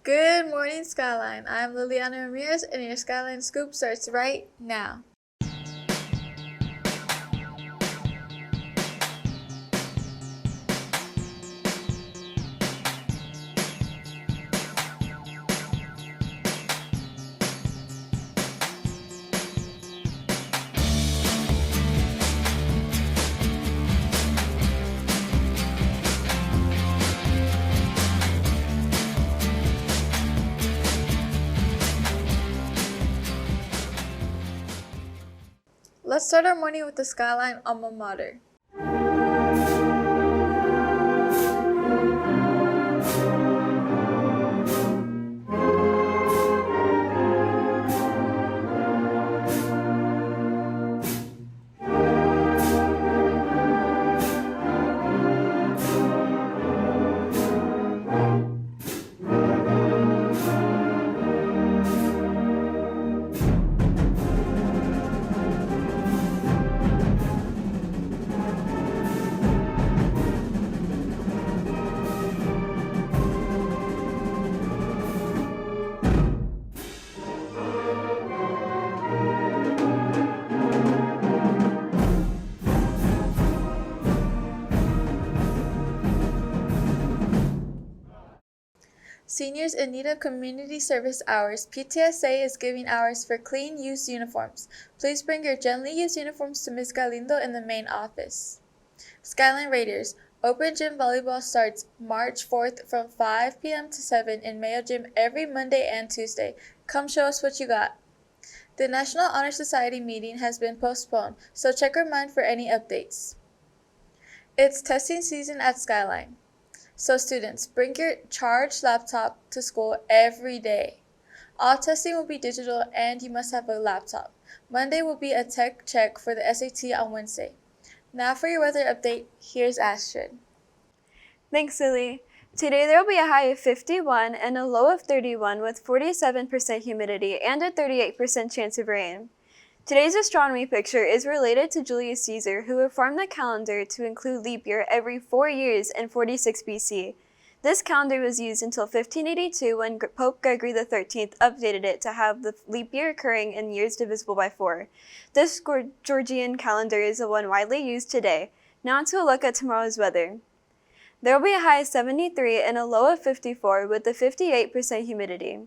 Good morning, Skyline. I'm Liliana Ramirez, and your Skyline Scoop starts right now. Let's start our morning with the Skyline alma mater. Seniors in need of community service hours. PTSA is giving hours for clean used uniforms. Please bring your gently used uniforms to Ms. Galindo in the main office. Skyline Raiders. Open gym volleyball starts March 4th from 5 p.m. to 7 in Mayo Gym every Monday and Tuesday. Come show us what you got. The National Honor Society meeting has been postponed, so check our mind for any updates. It's testing season at Skyline. So students, bring your charged laptop to school every day. All testing will be digital and you must have a laptop. Monday will be a tech check for the SAT on Wednesday. Now for your weather update, here's Astrid. Thanks, Lily. Today there will be a high of 51 and a low of 31 with 47% humidity and a 38% chance of rain. Today's astronomy picture is related to Julius Caesar, who reformed the calendar to include leap year every 4 years in 46 BC. This calendar was used until 1582 when Pope Gregory XIII updated it to have the leap year occurring in years divisible by 4. This Georgian calendar is the one widely used today. Now to a look at tomorrow's weather. There will be a high of 73 and a low of 54 with a 58% humidity.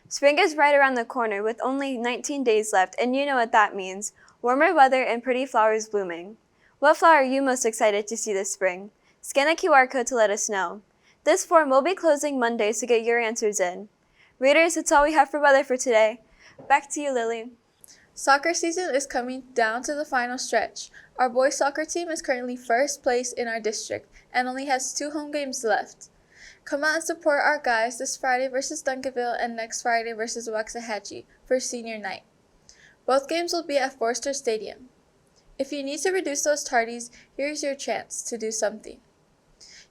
Spring is right around the corner with only 19 days left, and you know what that means. Warmer weather and pretty flowers blooming. What flower are you most excited to see this spring? Scan the QR code to let us know. This form will be closing Monday, so get your answers in. Readers, that's all we have for weather for today. Back to you, Lily. Soccer season is coming down to the final stretch. Our boys soccer team is currently first place in our district and only has 2 home games left. Come out and support our guys this Friday versus Duncanville and next Friday versus Waxahachie for senior night. Both games will be at Forster Stadium. If you need to reduce those tardies, here's your chance to do something.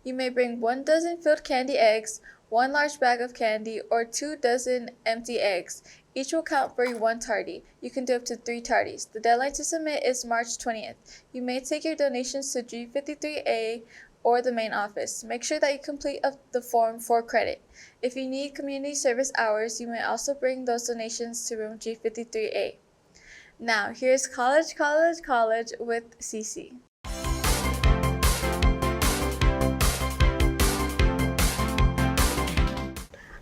You may bring 1 dozen filled candy eggs, 1 large bag of candy, or 2 dozen empty eggs. Each will count for 1 tardy. You can do up to 3 tardies. The deadline to submit is March 20th. You may take your donations to G53A or the main office. Make sure that you complete the form for credit. If you need community service hours, you may also bring those donations to room G53A. Now, here's College with Cece.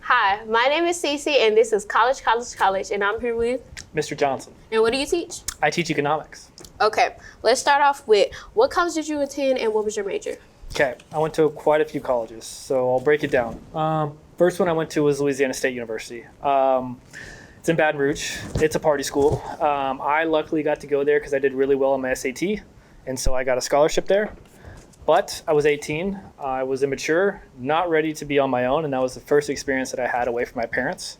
Hi, my name is Cece, and this is College, and I'm here with Mr. Johnson. And what do you teach? I teach economics. Okay, let's start off with what college did you attend and what was your major? Okay, I went to quite a few colleges, so I'll break it down. First one I went to was Louisiana State University. It's in Baton Rouge. It's a party school. I luckily got to go there because I did really well on my SAT, and so I got a scholarship there. But I was 18, I was immature, not ready to be on my own, and that was the first experience that I had away from my parents.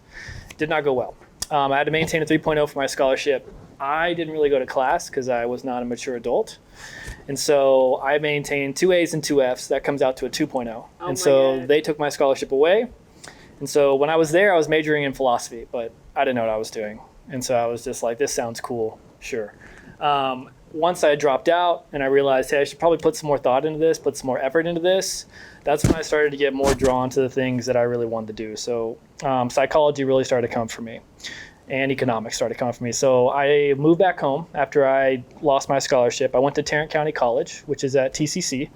Did not go well. I had to maintain a 3.0 for my scholarship. I didn't really go to class because I was not a mature adult. And so I maintained 2 A's and 2 F's. That comes out to a 2.0. And so God. They took my scholarship away. And so when I was there, I was majoring in philosophy, but I didn't know what I was doing. And so I was just like, this sounds cool, sure. once I dropped out and I realized, hey, I should probably put some more thought into this, put some more effort into this, that's when I started to get more drawn to the things that I really wanted to do. So psychology really started to come for me, and economics started coming for me. So I moved back home after I lost my scholarship. I went to Tarrant County College, which is at TCC,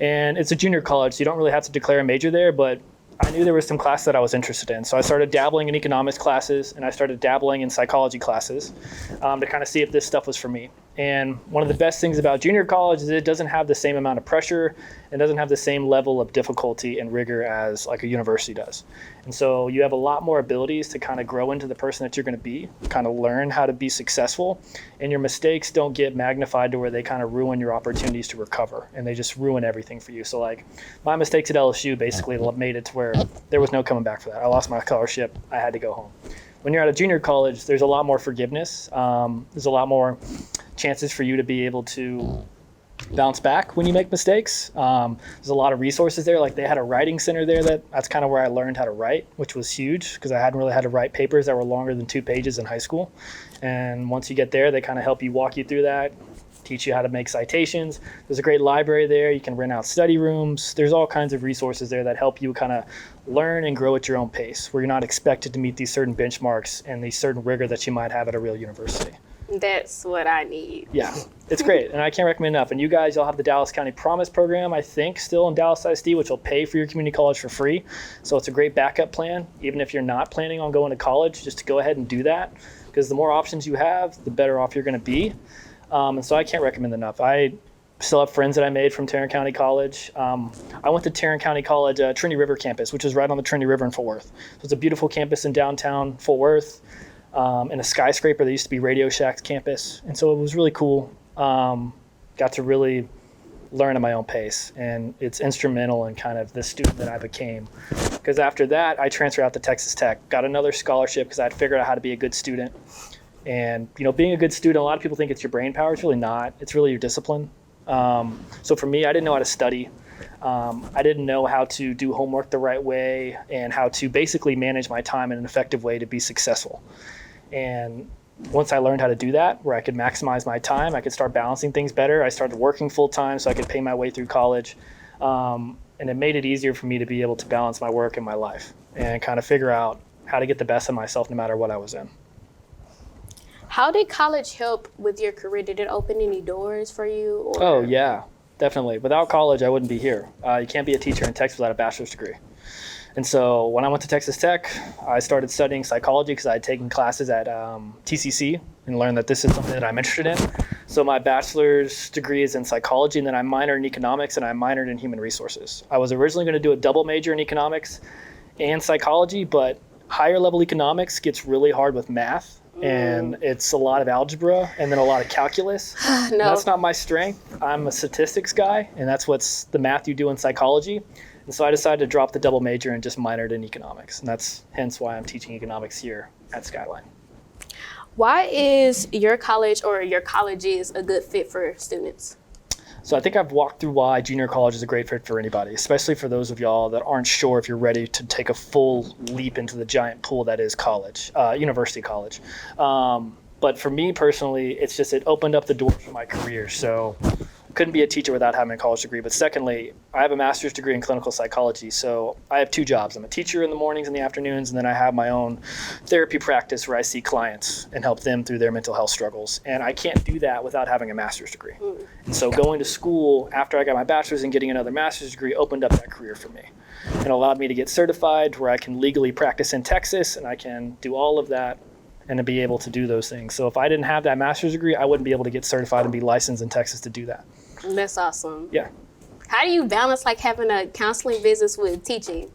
and it's a junior college, so you don't really have to declare a major there, but I knew there was some classes that I was interested in. So I started dabbling in economics classes, and I started dabbling in psychology classes to kind of see if this stuff was for me. And one of the best things about junior college is it doesn't have the same amount of pressure and doesn't have the same level of difficulty and rigor as like a university does. And so you have a lot more abilities to kind of grow into the person that you're going to be, kind of learn how to be successful, and your mistakes don't get magnified to where they kind of ruin your opportunities to recover, and they just ruin everything for you. So like my mistakes at LSU basically made it to where there was no coming back for that. I lost my scholarship. I had to go home. When you're at a junior college, there's a lot more forgiveness. There's a lot more chances for you to be able to bounce back when you make mistakes. There's a lot of resources there. Like they had a writing center there. That's kind of where I learned how to write, which was huge because I hadn't really had to write papers that were longer than 2 pages in high school. And once you get there, they kind of help you, walk you through that, teach you how to make citations. There's a great library there. You can rent out study rooms. There's all kinds of resources there that help you kind of learn and grow at your own pace, where you're not expected to meet these certain benchmarks and the certain rigor that you might have at a real university. That's what I need. Yeah, it's great, and I can't recommend enough. And you guys, y'all have the Dallas County Promise program, I think, still in Dallas ISD, which will pay for your community college for free. So it's a great backup plan, even if you're not planning on going to college, just to go ahead and do that, because the more options you have, the better off you're going to be. And so I can't recommend enough. I still have friends that I made from Tarrant County College. I went to Tarrant County College Trinity River campus, which is right on the Trinity River in Fort Worth. So it's a beautiful campus in downtown Fort Worth. In a skyscraper that used to be Radio Shack's campus. And so it was really cool. Got to really learn at my own pace. And it's instrumental in kind of the student that I became. Because after that, I transferred out to Texas Tech, got another scholarship because I'd figured out how to be a good student. And, you know, being a good student, a lot of people think it's your brain power. It's really not. It's really your discipline. So for me, I didn't know how to study. I didn't know how to do homework the right way and how to basically manage my time in an effective way to be successful. And once I learned how to do that, where I could maximize my time, I could start balancing things better. I started working full time so I could pay my way through college. And it made it easier for me to be able to balance my work and my life and kind of figure out how to get the best of myself no matter what I was in. How did college help with your career? Did it open any doors for you? Or? Oh, yeah, definitely. Without college, I wouldn't be here. You can't be a teacher in Texas without a bachelor's degree. And so when I went to Texas Tech, I started studying psychology because I had taken classes at TCC and learned that this is something that I'm interested in. So my bachelor's degree is in psychology, and then I minored in economics, and I minored in human resources. I was originally going to do a double major in economics and psychology, but higher level economics gets really hard with math. And it's a lot of algebra and then a lot of calculus. No. That's not my strength. I'm a statistics guy, and that's what's the math you do in psychology. And so I decided to drop the double major and just minored in economics. And that's hence why I'm teaching economics here at Skyline. Why is your college or your colleges a good fit for students? So I think I've walked through why junior college is a great fit for anybody, especially for those of y'all that aren't sure if you're ready to take a full leap into the giant pool that is college, university college. But for me personally, it opened up the doors for my career. So couldn't be a teacher without having a college degree. But secondly, I have a master's degree in clinical psychology. So I have 2 jobs. I'm a teacher in the mornings and the afternoons, and then I have my own therapy practice where I see clients and help them through their mental health struggles. And I can't do that without having a master's degree. And so going to school after I got my bachelor's and getting another master's degree opened up that career for me and allowed me to get certified where I can legally practice in Texas, and I can do all of that and to be able to do those things. So if I didn't have that master's degree, I wouldn't be able to get certified and be licensed in Texas to do that. That's awesome. Yeah. How do you balance like having a counseling visits with teaching?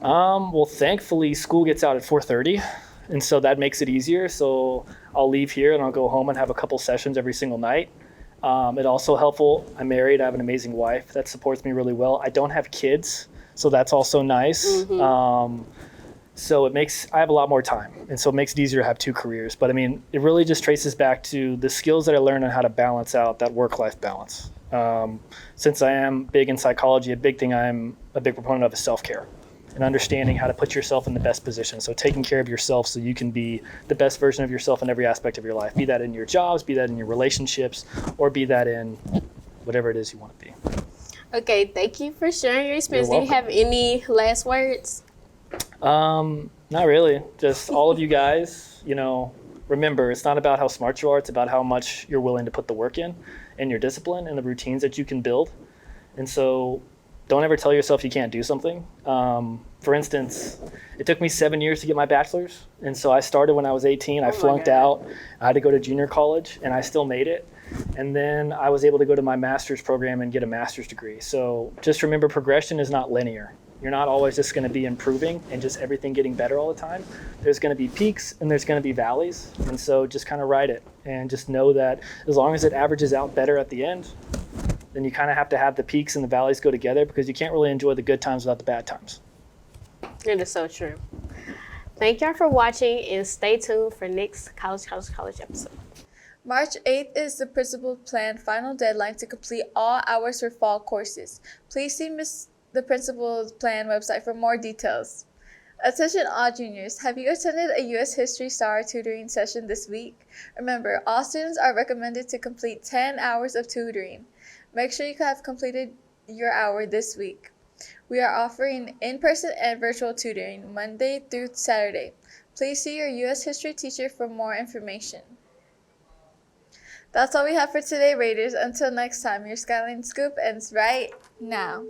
Well, thankfully, school gets out at 4:30, and so that makes it easier. So I'll leave here and I'll go home and have a couple sessions every single night. It's also helpful. I'm married. I have an amazing wife that supports me really well. I don't have kids, so that's also nice. So I have a lot more time, and so it makes it easier to have 2 careers. But I mean, it really just traces back to the skills that I learned on how to balance out that work-life balance. Since I am big in psychology, a big thing I'm a big proponent of is self-care. and understanding how to put yourself in the best position. So taking care of yourself so you can be the best version of yourself in every aspect of your life, be that in your jobs, be that in your relationships, or be that in whatever it is you want to be. Okay, thank you for sharing your experience. Do You're you have any last words? Not really. Just all of you guys, remember, it's not about how smart you are. It's about how much you're willing to put the work in and your discipline and the routines that you can build. And so don't ever tell yourself you can't do something. For instance, it took me 7 years to get my bachelor's. And so I started when I was 18. I flunked out. I had to go to junior college, and I still made it. And then I was able to go to my master's program and get a master's degree. So just remember, progression is not linear. You're not always just going to be improving and just everything getting better all the time. There's going to be peaks and there's going to be valleys. And so just kind of ride it and just know that as long as it averages out better at the end, then you kind of have to have the peaks and the valleys go together, because you can't really enjoy the good times without the bad times. It is so true. Thank y'all for watching, and stay tuned for next college episode. March 8th is the Principal Plan final deadline to complete all hours for fall courses. Please see the Principal Plan website for more details. Attention all juniors, have you attended a U.S. History STAR tutoring session this week? Remember, all students are recommended to complete 10 hours of tutoring. Make sure you have completed your hour this week. We are offering in-person and virtual tutoring Monday through Saturday. Please see your U.S. History teacher for more information. That's all we have for today, Raiders. Until next time, your Skyline Scoop ends right now.